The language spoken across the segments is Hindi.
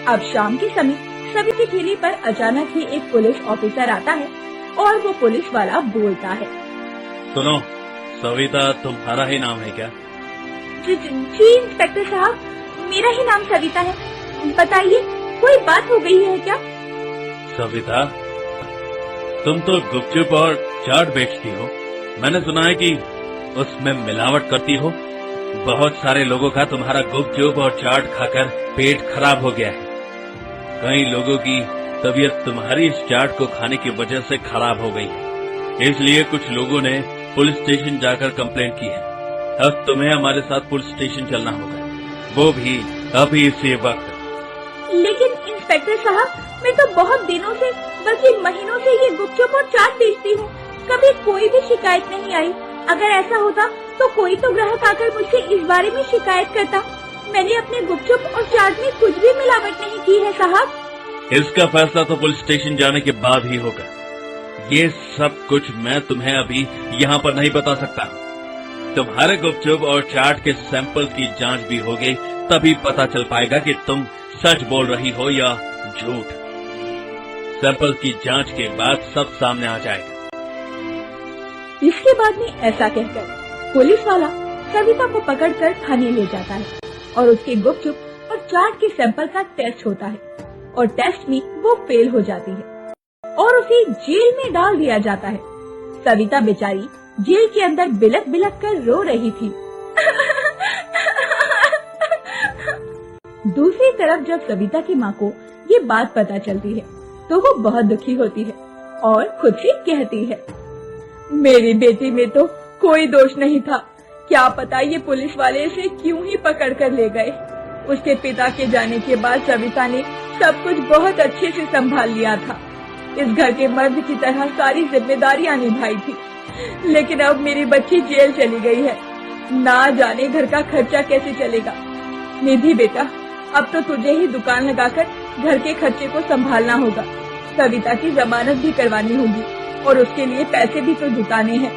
अब शाम के समय सभी की ठेली पर अचानक ही एक पुलिस ऑफिसर आता है और वो पुलिस वाला बोलता है, सुनो, सविता तुम्हारा ही नाम है क्या? जी इंस्पेक्टर साहब, मेरा ही नाम सविता है। बताइए, कोई बात हो गई है क्या? सविता, तुम तो गुपचुप और चाट बेचती हो। मैंने सुना है कि उसमें मिलावट करती हो। बहुत सारे लोगों का तुम्हारा गुपचुप और चाट खाकर पेट खराब हो गया है। कई लोगों की तबीयत तुम्हारी इस चाट को खाने की वजह से खराब हो गई है। इसलिए कुछ लोगों ने पुलिस स्टेशन जाकर कंप्लेंट की है। अब तुम्हें हमारे साथ पुलिस स्टेशन चलना होगा, वो भी अभी इसी वक्त। लेकिन इंस्पेक्टर साहब, मैं तो बहुत दिनों से बल्कि महीनों से ये गुपचुप और चाट बेचती हूँ। कभी कोई भी शिकायत नहीं आई। अगर ऐसा होता तो कोई तो ग्राहक आकर मुझसे इस बारे में शिकायत करता। मैंने अपने गुपचुप और चाट में कुछ भी मिलावट नहीं की है साहब। इसका फैसला तो पुलिस स्टेशन जाने के बाद ही होगा। ये सब कुछ मैं तुम्हें अभी यहाँ पर नहीं बता सकता। तुम्हारे गुपचुप और चाट के सैंपल की जांच भी होगी, तभी पता चल पाएगा कि तुम सच बोल रही हो या झूठ। सैंपल की जांच के बाद सब सामने आ जाएगा। इसके बाद में ऐसा कहकर पुलिस वाला सविता को पकड़कर थाने ले जाता है और उसके गुपचुप और चाट के सैंपल का टेस्ट होता है और टेस्ट में वो फेल हो जाती है और उसे जेल में डाल दिया जाता है। सविता बेचारी जेल के अंदर बिलक बिलक कर रो रही थी। दूसरी तरफ जब सविता की माँ को ये बात पता चलती है तो वो बहुत दुखी होती है और खुद से कहती है, मेरी बेटी में तो कोई दोष नहीं था। क्या पता ये पुलिस वाले इसे क्यों ही पकड़ कर ले गए। उसके पिता के जाने के बाद सविता ने सब कुछ बहुत अच्छे से संभाल लिया था। इस घर के मर्द की तरह सारी जिम्मेदारियां निभाई थी। लेकिन अब मेरी बच्ची जेल चली गई है। ना जाने घर का खर्चा कैसे चलेगा। निधि बेटा, अब तो तुझे ही दुकान लगाकर घर के खर्चे को संभालना होगा। सविता की जमानत भी करवानी होगी और उसके लिए पैसे भी तो जुटाने हैं।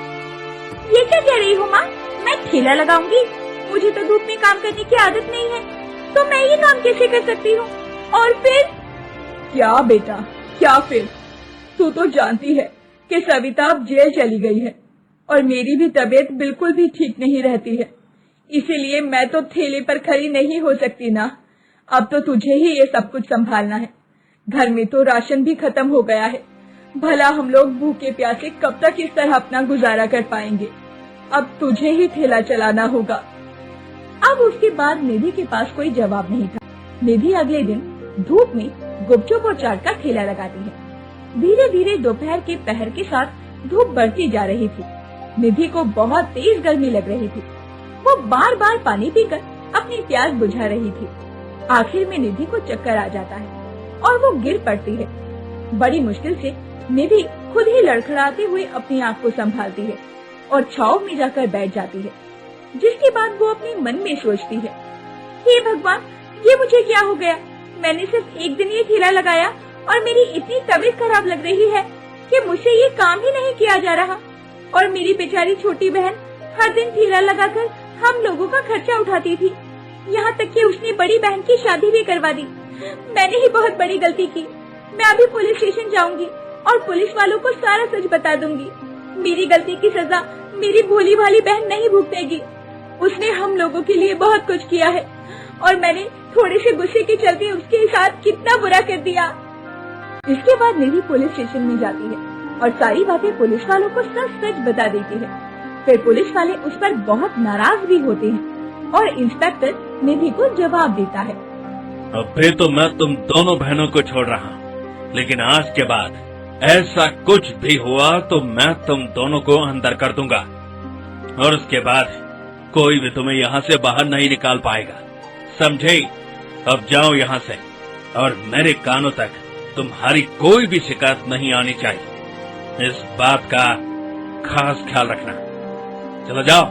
ये क्या कह रही हो माँ? मैं ठेला लगाऊंगी? मुझे तो धूप में काम करने की आदत नहीं है, तो मैं ये काम कैसे कर सकती हूँ? और फिर? क्या बेटा, क्या फिर? तू तो जानती है कि सविता अब जेल चली गई है और मेरी भी तबीयत बिल्कुल भी ठीक नहीं रहती है। इसीलिए मैं तो ठेले पर खड़ी नहीं हो सकती ना। अब तो तुझे ही ये सब कुछ संभालना है। घर में तो राशन भी खत्म हो गया है। भला हम लोग भूखे प्यासे कब तक इस तरह अपना गुजारा कर पाएंगे। अब तुझे ही ठेला चलाना होगा। अब उसके बाद निधि के पास कोई जवाब नहीं था। निधि अगले दिन धूप में गुपचुप और चाट का ठेला लगाती है। धीरे धीरे दोपहर के पहर के साथ धूप बढ़ती जा रही थी। निधि को बहुत तेज गर्मी लग रही थी। वो बार बार पानी पीकर अपनी प्यास बुझा रही थी। आखिर में निधि को चक्कर आ जाता है और वो गिर पड़ती है। बड़ी मुश्किल से निधि खुद ही लड़खड़ाते हुए अपनी आँख को संभालती है और छाव में जाकर बैठ जाती है। जिसके बाद वो अपने मन में सोचती है, हे भगवान, ये मुझे क्या हो गया? मैंने सिर्फ एक दिन ये ठेला लगाया और मेरी इतनी तबीयत खराब लग रही है कि मुझसे ये काम ही नहीं किया जा रहा। और मेरी बेचारी छोटी बहन हर दिन ठेला लगाकर हम लोगों का खर्चा उठाती थी। यहाँ तक कि उसने बड़ी बहन की शादी भी करवा दी। मैंने ही बहुत बड़ी गलती की। मैं अभी पुलिस स्टेशन जाऊंगी और पुलिस वालों को सारा सच बता दूंगी। मेरी गलती की सजा मेरी भोली भाली बहन नहीं भुगतेगी। उसने हम लोगों के लिए बहुत कुछ किया है और मैंने थोड़े से गुस्से के चलते उसके साथ कितना बुरा कर दिया। इसके बाद निधि पुलिस स्टेशन में जाती है और सारी बातें पुलिस वालों को सच बता देती है। फिर पुलिस वाले उस पर बहुत नाराज भी होते हैं और इंस्पेक्टर निधि को जवाब देता है, अभी तो मैं तुम दोनों बहनों को छोड़ रहा हूँ, लेकिन आज के बाद ऐसा कुछ भी हुआ तो मैं तुम दोनों को अंदर कर दूंगा और उसके बाद कोई भी तुम्हें यहाँ से बाहर नहीं निकाल पाएगा, समझे? अब जाओ यहाँ से और मेरे कानों तक तुम्हारी कोई भी शिकायत नहीं आनी चाहिए। इस बात का खास ख्याल रखना। चलो जाओ।